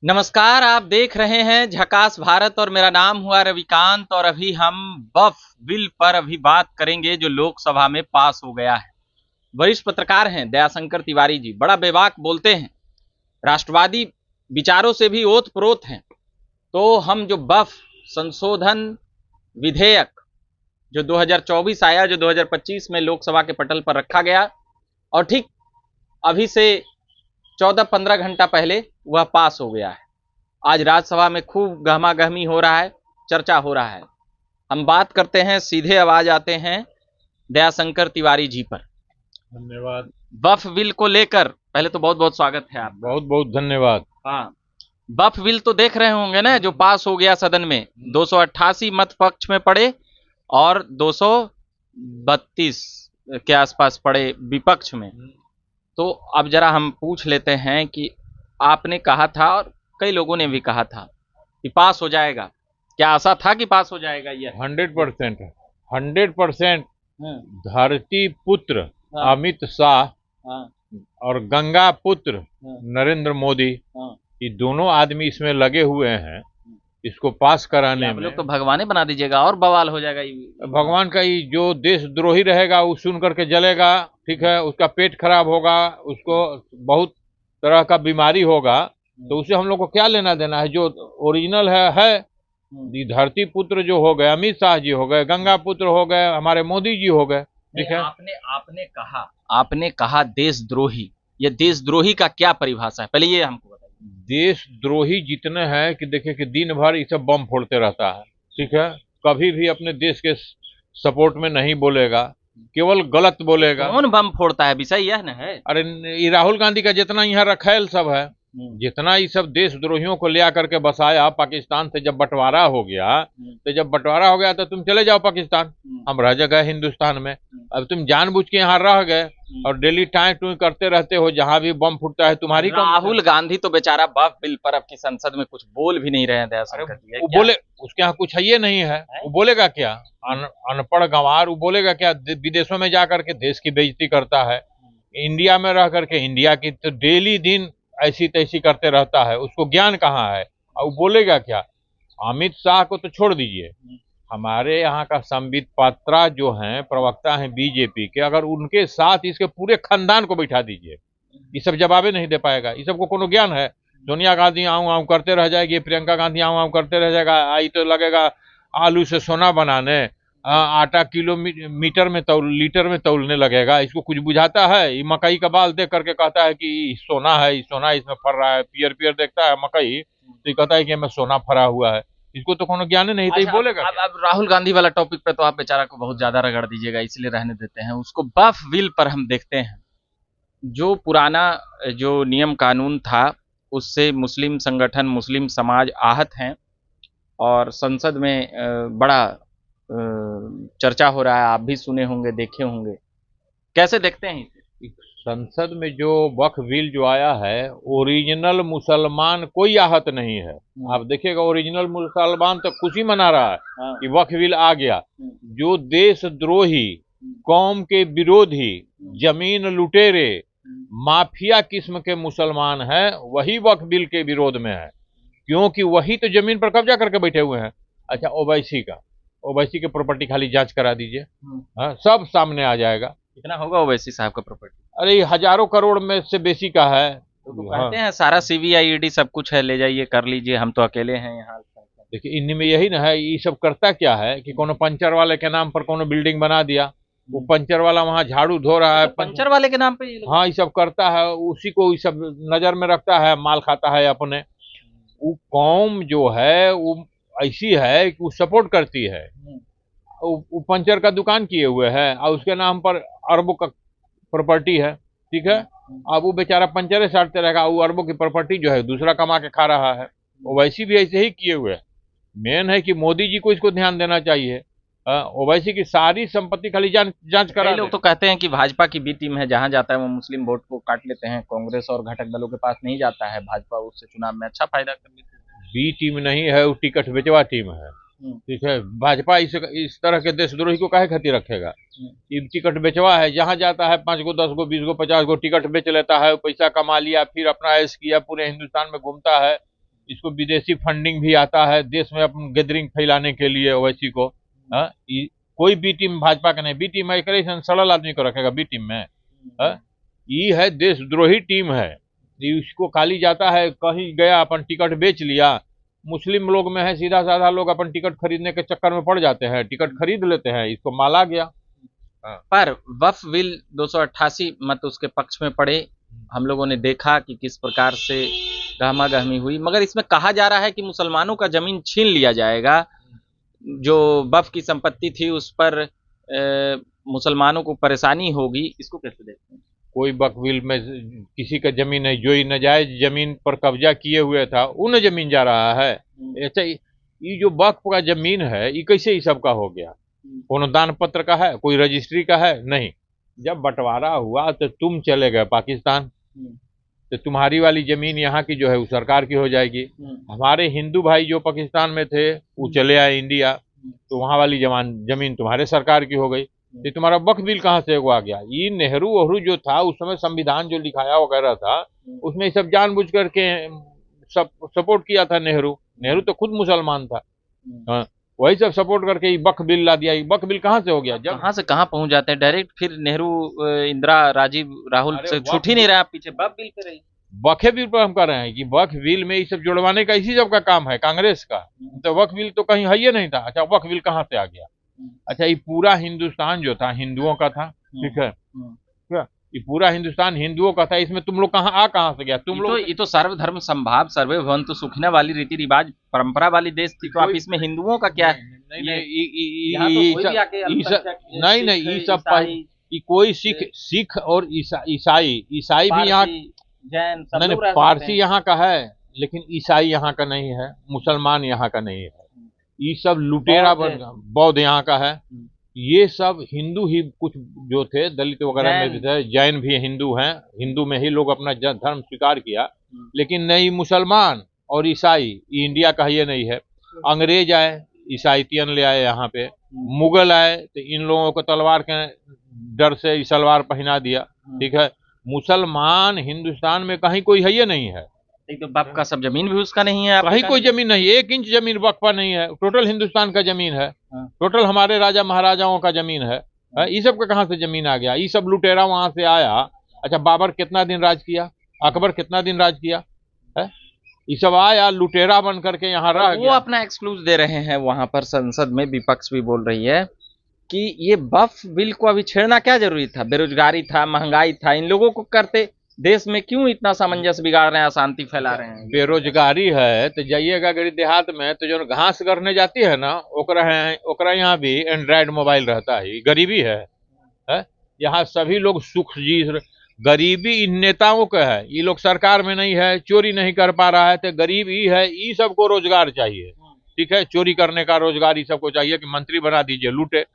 नमस्कार, आप देख रहे हैं झकास भारत और मेरा नाम हुआ रविकांत और अभी हम वक्फ बिल पर अभी बात करेंगे जो लोकसभा में पास हो गया है। वरिष्ठ पत्रकार हैं दयाशंकर तिवारी जी, बड़ा बेबाक बोलते हैं, राष्ट्रवादी विचारों से भी ओत-प्रोत हैं। तो हम जो वक्फ संशोधन विधेयक जो 2024 आया, जो 2025 में लोकसभा के पटल पर रखा गया और ठीक अभी से 14-15 घंटा पहले वह पास हो गया है। आज राज्यसभा में खूब गहमा-गहमी हो रहा है, चर्चा हो रहा है। हम बात करते हैं, सीधे आवाज आते हैं दयाशंकर तिवारी जी पर। धन्यवाद। वक्फ बिल को लेकर पहले तो बहुत बहुत स्वागत है आप। बहुत बहुत धन्यवाद। हाँ, वक्फ बिल तो देख रहे होंगे ना, जो पास हो गया सदन में, 288 मत पक्ष में पड़े और 232 के आसपास पड़े विपक्ष में। तो अब जरा हम पूछ लेते हैं कि आपने कहा था और कई लोगों ने भी कहा था कि पास हो जाएगा, क्या आशा था कि पास हो जाएगा? ये 100% धरती पुत्र अमित शाह और गंगा पुत्र नरेंद्र मोदी, ये दोनों आदमी इसमें लगे हुए हैं इसको पास कराने में। लोग तो भगवान बना दीजिएगा और बवाल हो जाएगा। भगवान का ही जो देशद्रोही रहेगा वो सुन करके जलेगा, ठीक है, उसका पेट खराब होगा, उसको बहुत तरह का बीमारी होगा, तो उसे हम लोग को क्या लेना देना है। जो ओरिजिनल है धरती पुत्र जो हो गए, अमित शाह जी हो गए, गंगा पुत्र हो गए, हमारे मोदी जी हो गए, ठीक है। आपने कहा देशद्रोही, ये देशद्रोही का क्या परिभाषा है, पहले ये हमको बताइए। देशद्रोही जितने हैं कि देखिए कि दिन भर ये सब बम फोड़ते रहता है, ठीक है, कभी भी अपने देश के सपोर्ट में नहीं बोलेगा, केवल गलत बोलेगा। कौन बम फोड़ता है, विषय यह न है। अरे ये राहुल गांधी का जितना यहाँ रखेल सब है, जितना ये सब देशद्रोहियों को ले आकर के बसाया पाकिस्तान से, जब बंटवारा हो गया तो तुम चले जाओ पाकिस्तान, हम रह गए हिंदुस्तान में। अब तुम जानबूझ के यहाँ रह गए और डेली टाई टूई करते रहते हो, जहाँ भी बम फूटता है तुम्हारी। राहुल गांधी तो बेचारा वक्फ बिल पर आपकी संसद में कुछ बोल भी नहीं रहे हैं। वो बोले, उसके यहाँ कुछ है ये नहीं है, वो बोलेगा क्या? अनपढ़ गंवार, वो बोलेगा क्या? विदेशों में जाकर के देश की बेइज्जती करता है, इंडिया में रह करके इंडिया की तो डेली दिन ऐसी तैसी करते रहता है, उसको ज्ञान कहाँ है और वो बोलेगा क्या? अमित शाह को तो छोड़ दीजिए, हमारे यहाँ का संबित पात्रा जो हैं, प्रवक्ता हैं बीजेपी के, अगर उनके साथ इसके पूरे खानदान को बैठा दीजिए, ये सब जवाबे नहीं दे पाएगा। ये सबको कोनो ज्ञान है? सोनिया गांधी आऊं आऊं करते रह जाएगी, प्रियंका गांधी आऊं आऊं करते रह जाएगा, आई तो लगेगा आलू से सोना बनाने, आटा किलोमीटर में लीटर में तौलने लगेगा। इसको कुछ बुझाता है? ये मकई का बाल देख करके कहता है कि सोना है, सोना इसमें फर रहा है, पियर पियर देखता है मकई तो ये कहता है कि मैं सोना फरा हुआ है। इसको तो कोनो ज्ञान नहीं, तो बोलेगा। अब राहुल गांधी वाला टॉपिक पे तो आप बेचारा को बहुत ज्यादा रगड़ दीजिएगा, इसलिए रहने देते हैं उसको। वक्फ बिल पर हम देखते हैं, जो पुराना जो नियम कानून था उससे मुस्लिम संगठन, मुस्लिम समाज आहत हैं और संसद में बड़ा चर्चा हो रहा है। आप भी सुने होंगे, देखे होंगे, कैसे देखते हैं इसे? संसद में जो वक्फ बिल जो आया है, ओरिजिनल मुसलमान कोई आहत नहीं है। आप देखिएगा, ओरिजिनल मुसलमान तो खुशी मना रहा है कि वक्फ बिल आ गया। जो देशद्रोही, कौम के विरोधी, जमीन लुटेरे, माफिया किस्म के मुसलमान हैं, वही वक्फ बिल के विरोध में है, क्योंकि वही तो जमीन पर कब्जा करके बैठे हुए हैं। अच्छा, ओवैसी के प्रॉपर्टी खाली जांच करा दीजिए, सब सामने आ जाएगा। कितना होगा ओवैसी साहब का प्रॉपर्टी? अरे हजारों करोड़ में से बेसी का है। तो कहते हैं सारा सीबीआई ईडी सब कुछ है, ले जाइए कर लीजिए, हम तो अकेले हैं यहाँ। देखिए, इनमें में यही ना है, ये सब करता क्या है कि कोनो पंचर वाले के नाम पर कोनो बिल्डिंग बना दिया, वो पंचर वाला वहाँ झाड़ू धो रहा है, पंचर वाले के नाम पे। हाँ, ये सब करता है, उसी को ये सब नजर में रखता है, माल खाता है अपने। वो कौम जो है वो ऐसी है कि वो सपोर्ट करती है, वो पंचर का दुकान किए हुए है और उसके नाम पर अरबों का प्रॉपर्टी है, ठीक है। अब वो बेचारा पंचरे साटते रहेगा, वो अरबों की प्रॉपर्टी जो है दूसरा कमा के खा रहा है। ओवैसी भी ऐसे ही किए हुए है। मेन है कि मोदी जी को इसको ध्यान देना चाहिए। ओवैसी की सारी संपत्ति खाली जांच करा। लोग तो कहते हैं कि भाजपा की बी टीम है, जहां जाता है वो मुस्लिम वोट को काट लेते हैं, कांग्रेस और घटक दलों के पास नहीं जाता है, भाजपा उससे चुनाव में अच्छा फायदा कर लेती है। बी टीम नहीं है, वो टिकट बेचवा टीम है, ठीक है। भाजपा इस तरह के देशद्रोही को काहे खातिर रखेगा? टिकट बेचवा है, जहां जाता है 5 गो 10 गो 20 गो 50 गो टिकट बेच लेता है, पैसा कमा लिया, फिर अपना ऐश किया, पूरे हिंदुस्तान में घूमता है, इसको विदेशी फंडिंग भी आता है देश में अपन गैदरिंग फैलाने के लिए ओवैसी को। कोई बी टीम भाजपा का नहीं, बी टीम एक सरल आदमी को रखेगा बी टीम में। ये है देशद्रोही टीम है, इसको खाली जाता है कहीं गया अपन टिकट बेच लिया। मुस्लिम लोग में है सीधा साधा लोग अपन टिकट खरीदने के चक्कर में पड़ जाते हैं, टिकट खरीद लेते हैं, इसको माला गया। पर वक्फ बिल 288 मत उसके पक्ष में पड़े, हम लोगों ने देखा कि किस प्रकार से गहमागहमी हुई, मगर इसमें कहा जा रहा है कि मुसलमानों का जमीन छीन लिया जाएगा, जो वक्फ की संपत्ति थी उस पर मुसलमानों को परेशानी होगी, इसको कैसे देखते हैं? कोई वक्फ बिल में किसी का जमीन है, जो नाजायज जमीन पर कब्जा किए हुए था उन जमीन जा रहा है। अच्छा, ये जो वक्फ का जमीन है ये कैसे ये सबका हो गया? कोनो दान पत्र का है, कोई रजिस्ट्री का है? नहीं। जब बंटवारा हुआ तो तुम चले गए पाकिस्तान, तो तुम्हारी वाली जमीन यहाँ की जो है वो सरकार की हो जाएगी। हमारे हिंदू भाई जो पाकिस्तान में थे वो चले आए इंडिया, तो वहाँ वाली जमीन तुम्हारे सरकार की हो गई। ये तुम्हारा वक्फ बिल कहाँ से आ गया? ये नेहरू वहरू जो था उस समय संविधान जो लिखाया वगैरह था उसमें सब जानबूझ करके सब सपोर्ट किया था। नेहरू तो खुद मुसलमान था, वही सब सपोर्ट करके वक्फ बिल ला दिया। वक्फ बिल कहाँ से हो गया? जब कहाँ से कहाँ पहुंच जाते हैं डायरेक्ट, फिर नेहरू इंदिरा राजीव राहुल से छूट ही नहीं रहा, पीछे वक्फ बिल पे रही। वक्फ बिल पर हम कर रहे हैं कि वक्फ बिल में ये सब जुड़वाने का इसी सब का काम है कांग्रेस का। तो वक्फ बिल तो कहीं है ही नहीं था। अच्छा, वक्फ बिल कहाँ से आ गया? अच्छा, ये पूरा हिंदुस्तान जो था हिंदुओं का था, ठीक है क्या? ये पूरा हिंदुस्तान हिंदुओं का था, इसमें तुम लोग कहाँ से गया? तुम लोग ये तो सर्वधर्म संभाव सर्वे भवन्तु सुखिनः वाली रीति रिवाज परंपरा वाली देश थी, तो आप इसमें हिंदुओं का क्या है? नहीं, ये सब कोई सिख और ईसाई भी यहाँ, नहीं, पारसी यहाँ का है लेकिन ईसाई यहाँ का नहीं है, मुसलमान यहाँ का नहीं है। ये सब लुटेरा बौद्ध यहाँ का है। ये सब हिंदू ही कुछ जो थे दलित वगैरह में भी थे, जैन भी हिंदू हैं, हिंदू में ही लोग अपना धर्म स्वीकार किया, लेकिन नहीं मुसलमान और ईसाई इंडिया का ये नहीं है। अंग्रेज आए, ईसाईतियन ले आए यहाँ पे, मुगल आए तो इन लोगों को तलवार के डर से सलवार पहना दिया, ठीक है। मुसलमान हिंदुस्तान में कहीं कोई है ये नहीं है। तो बाप का सब जमीन भी उसका नहीं है, कहीं कोई जमीन नहीं, 1 इंच जमीन वक्फा नहीं है। टोटल हिंदुस्तान का जमीन है, टोटल हमारे राजा महाराजाओं का जमीन है। ये सब का कहाँ से जमीन आ गया? ये सब लुटेरा वहां से आया। अच्छा, बाबर कितना दिन राज किया? अकबर कितना दिन राज किया है? ये सब आया लुटेरा बन करके यहाँ रह गया। वो अपना एक्सक्लूज दे रहे हैं वहां पर, संसद में विपक्ष भी बोल रही है कि ये वक्फ बिल को अभी छेड़ना क्या जरूरी था? बेरोजगारी था, महंगाई था, इन लोगों को करते देश में क्यों इतना सामंजस्य बिगाड़ रहे हैं, अशांति फैला रहे हैं? बेरोजगारी है तो जाइएगा गरीब देहात में, तो जो घास करने जाती है ना, ओकरा यहाँ भी एंड्रॉयड मोबाइल रहता है। गरीबी है? यहाँ सभी लोग सुख जी, गरीबी इन नेताओं का है। ये लोग सरकार में नहीं है, चोरी नहीं कर पा रहा है, तो गरीब ही है। ये सबको रोजगार चाहिए, ठीक है, चोरी करने का रोजगार ये सबको चाहिए कि मंत्री बना दीजिए, लूटे।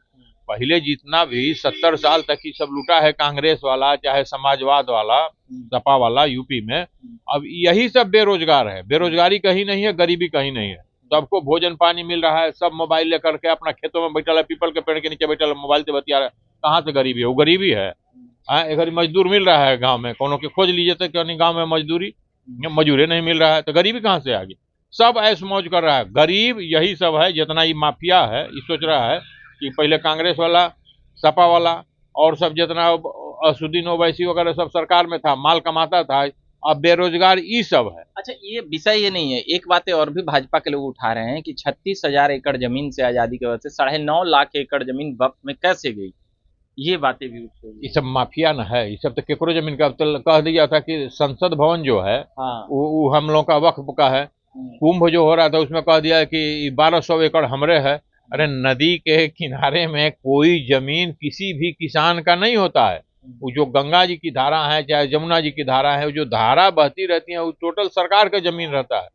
पहले जितना भी 70 साल तक ही सब लूटा है कांग्रेस वाला, चाहे समाजवाद वाला, सपा वाला यूपी में, अब यही सब बेरोजगार है। बेरोजगारी कहीं नहीं है, गरीबी कहीं नहीं है। सबको भोजन पानी मिल रहा है, सब मोबाइल लेकर के अपना खेतों में बैठा है, पीपल के पेड़ के नीचे बैठा है, मोबाइल से बतिया रहा है। कहाँ से गरीबी है? वो गरीबी है। एक मजदूर मिल रहा है गाँव में, कोनो के खोज लीजिए तो क्यों नहीं, गाँव में मजदूरी नहीं मिल रहा है, तो गरीबी कहाँ से आ गई? सब ऐश मौज कर रहा है। गरीब यही सब है, जितना ये माफिया है, ये सोच रहा है कि पहले कांग्रेस वाला, सपा वाला और सब जितना असुद्दीन ओवैसी वगैरह सब सरकार में था, माल कमाता था, अब बेरोजगार ये सब है। अच्छा, ये विषय ये नहीं है, एक बातें और भी भाजपा के लोग उठा रहे हैं कि 36,000 एकड़ जमीन से आजादी की वजह से 9.5 लाख एकड़ जमीन वक्फ में कैसे गई, ये बातें भी उठ रही। ये सब माफिया न है, ये सब तो केकरो जमीन का। तो कह दिया था कि संसद भवन जो है वो हम लोग का वक्फ का है। कुंभ जो हो रहा था उसमें कह दिया कि 1200 एकड़ हमरे है। अरे, नदी के किनारे में कोई जमीन किसी भी किसान का नहीं होता है। वो जो गंगा जी की धारा है, चाहे जमुना जी की धारा है, वो जो धारा बहती रहती है, वो टोटल सरकार का जमीन रहता है,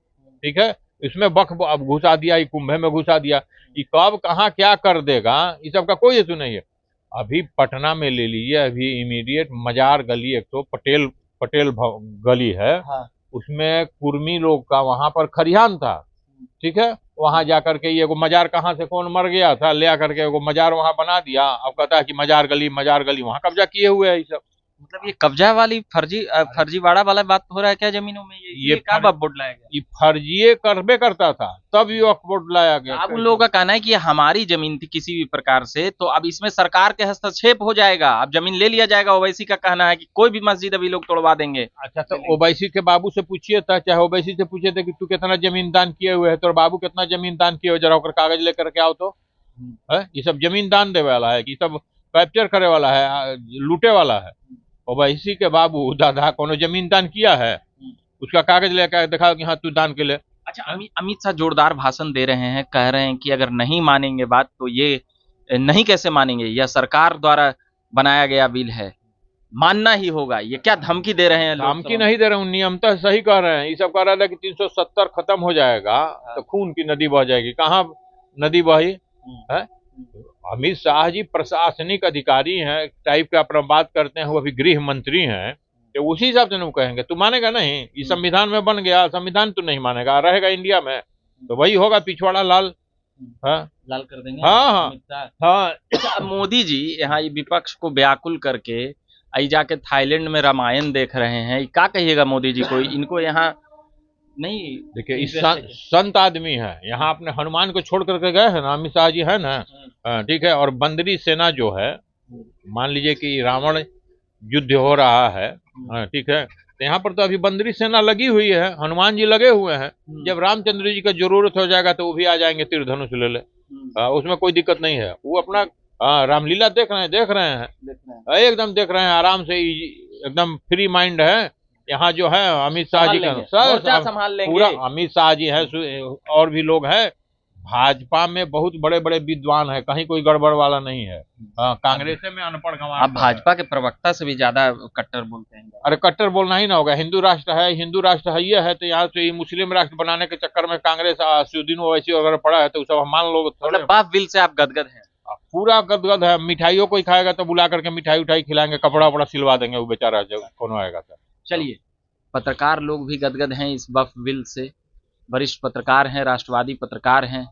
ठीक है। इसमें वक्फ अब घुसा दिया, ये कुंभे में घुसा दिया। ये कब कहाँ क्या कर देगा, ये सब का कोई हेतु नहीं है। अभी पटना में ले लीजिए, अभी इमीडिएट मजार गली 100 पटेल गली है, उसमें कुर्मी लोग का वहां पर खरिहान था, ठीक है। वहां जाकर के ये मजार कहाँ से कौन मर गया था, ले आकर के मजार वहां बना दिया। अब कहता है कि मजार गली वहां कब्जा किए हुए है ये सब। मतलब ये कब्जा वाली फर्जीवाड़ा वाला बात हो रहा है क्या जमीनों में? ये कब बोर्ड लाया गया? ये फर्जी करबे करता था तब ये वक्फ बोर्ड लाया गया। अब उन लोगों का कहना है कि ये हमारी जमीन थी किसी भी प्रकार से, तो अब इसमें सरकार के हस्तक्षेप हो जाएगा, अब जमीन ले लिया जाएगा। ओवैसी का कहना है कि कोई भी मस्जिद अभी लोग तोड़वा देंगे। अच्छा, तो ओवैसी के बाबू से पूछिए था, चाहे ओवैसी से पूछे थे कि तू कितना जमीन दान किए हुए है, तो बाबू कितना जमीन दान किए हुए, जरा होकर कागज लेकर के आओ तो। ये सब जमीन दान दे वाला है कि सब कैप्चर करे वाला है, लूटे वाला है? ओवैसी के बाबू दादा कोनो जमीन दान किया है? उसका कागज लेकर दिखाओ कि हाँ तू दान के ले। अच्छा, अमित शाह जोरदार भाषण दे रहे हैं, कह रहे हैं कि अगर नहीं मानेंगे बात तो ये नहीं कैसे मानेंगे, यह सरकार द्वारा बनाया गया बिल है, मानना ही होगा। ये क्या धमकी दे रहे हैं? धमकी नहीं दे रहे हैं, नियमतः सही कह रहे हैं। ये सब कह रहा था कि 370 खत्म हो जाएगा तो खून की नदी बह जाएगी। कहाँ नदी बही है? अमित शाह जी प्रशासनिक अधिकारी हैं टाइप का, अपना बात करते हैं, वो अभी गृह मंत्री हैं, तो उसी हिसाब से वो कहेंगे। तू मानेगा नहीं? ये संविधान में बन गया, संविधान तू नहीं मानेगा, रहेगा इंडिया में तो वही होगा, पिछवाड़ा लाल। हाँ, लाल कर देंगे। हाँ हाँ। अच्छा, मोदी जी यहाँ विपक्ष को व्याकुल करके आई जाके थाईलैंड में रामायण देख रहे हैं, क्या कहिएगा मोदी जी को? इनको यहाँ नहीं, देखिए इस संत आदमी है, यहाँ अपने हनुमान को छोड़ करके गए हैं ना, अमित शाह जी है ना, ठीक है। और बंदरी सेना जो है, मान लीजिए कि रावण युद्ध हो रहा है, ठीक है, तो यहाँ पर तो अभी बंदरी सेना लगी हुई है, हनुमान जी लगे हुए हैं। जब रामचंद्र जी का जरूरत हो जाएगा तो वो भी आ जाएंगे, तीर धनुष ले ले, उसमें कोई दिक्कत नहीं है। वो अपना रामलीला देख रहे हैं, एकदम देख रहे हैं, आराम से, एकदम फ्री माइंड है। यहाँ जो है अमित शाह जी का संभाल लेंगे पूरा, अमित शाह जी है और भी लोग हैं। भाजपा में बहुत बड़े बड़े विद्वान है, कहीं कोई गड़बड़ वाला नहीं है। कांग्रेस में अनपढ़ गंवार। आप भाजपा के प्रवक्ता से भी ज्यादा कट्टर बोलते हैं। अरे कट्टर बोलना ही ना होगा, हिंदू राष्ट्र है ये है, तो यहाँ से मुस्लिम राष्ट्र बनाने के चक्कर में कांग्रेस असुद्दीन ओवैसी वगैरह पड़ा है, तो सब मान लो। मतलब बाप बिल से आप गदगद हैं? पूरा गदगद है। मिठाइयों कोई खाएगा तो बुला करके मिठाई उठाई खिलाएंगे, कपड़ा वपड़ा सिलवा देंगे, वो बेचारा जब कौन आएगा तो। चलिए, पत्रकार लोग भी गदगद हैं इस वक्फ बिल से। वरिष्ठ पत्रकार हैं, राष्ट्रवादी पत्रकार हैं,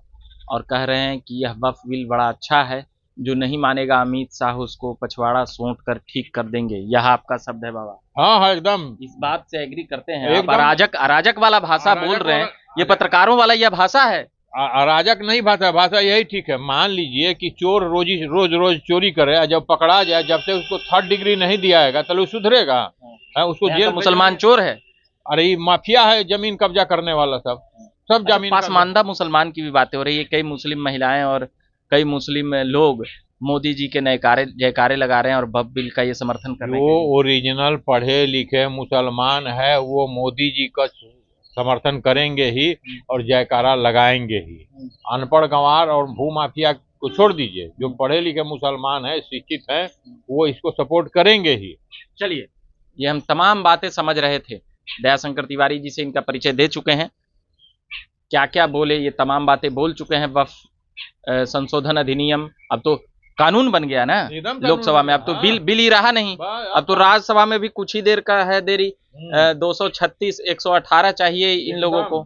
और कह रहे हैं कि यह वक्फ बिल बड़ा अच्छा है, जो नहीं मानेगा अमित शाह उसको पछवाड़ा सोंट कर ठीक कर देंगे। यह आपका शब्द है बाबा? हाँ, एकदम इस बात से एग्री करते हैं आप? अराजक वाला भाषा बोल रहे हैं, ये पत्रकारों वाला यह भाषा है? अराजक नहीं भाषा यही ठीक है। मान लीजिए कि चोर रोज चोरी करे, जब पकड़ा जाए, जब तक उसको 3rd डिग्री नहीं दिया जाएगा तो सुधरेगा? उसको जेल। मुसलमान चोर है? अरे ये माफिया है, जमीन कब्जा करने वाला सब जमीन। पासमानदा मुसलमान की भी बातें हो रही है, कई मुस्लिम महिलाएं और कई मुस्लिम लोग मोदी जी के जयकारे लगा रहे हैं और वक्फ बिल का ये समर्थन कर रहे हैं। वो ओरिजिनल पढ़े लिखे मुसलमान है, वो मोदी जी का समर्थन करेंगे ही और जयकारा लगाएंगे ही। अनपढ़ गंवार और भूमाफिया को छोड़ दीजिए, जो पढ़े लिखे मुसलमान है, शिक्षित है, वो इसको सपोर्ट करेंगे ही। चलिए, ये हम तमाम बातें समझ रहे थे। दयाशंकर तिवारी जी से इनका परिचय दे चुके हैं, क्या क्या बोले ये तमाम बातें बोल चुके हैं। वक्फ संशोधन अधिनियम अब तो कानून बन गया ना लोकसभा में, अब तो बिल ही रहा नहीं, अब तो राज्यसभा में भी कुछ ही देर का है देरी। 236 118 चाहिए इन लोगों को,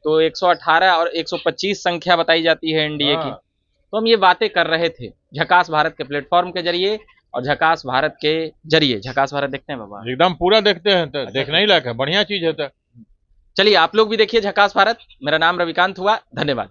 तो 118 और 125 संख्या बताई जाती है एनडीए की। तो हम ये बातें कर रहे थे झकास भारत के प्लेटफॉर्म के जरिए और झकास भारत के जरिए। झकास भारत देखते हैं बाबा? एकदम पूरा देखते हैं, तो देखने ही लायक है, बढ़िया चीज है। चलिए, आप लोग भी देखिए झकास भारत। मेरा नाम रविकांत हुआ, धन्यवाद।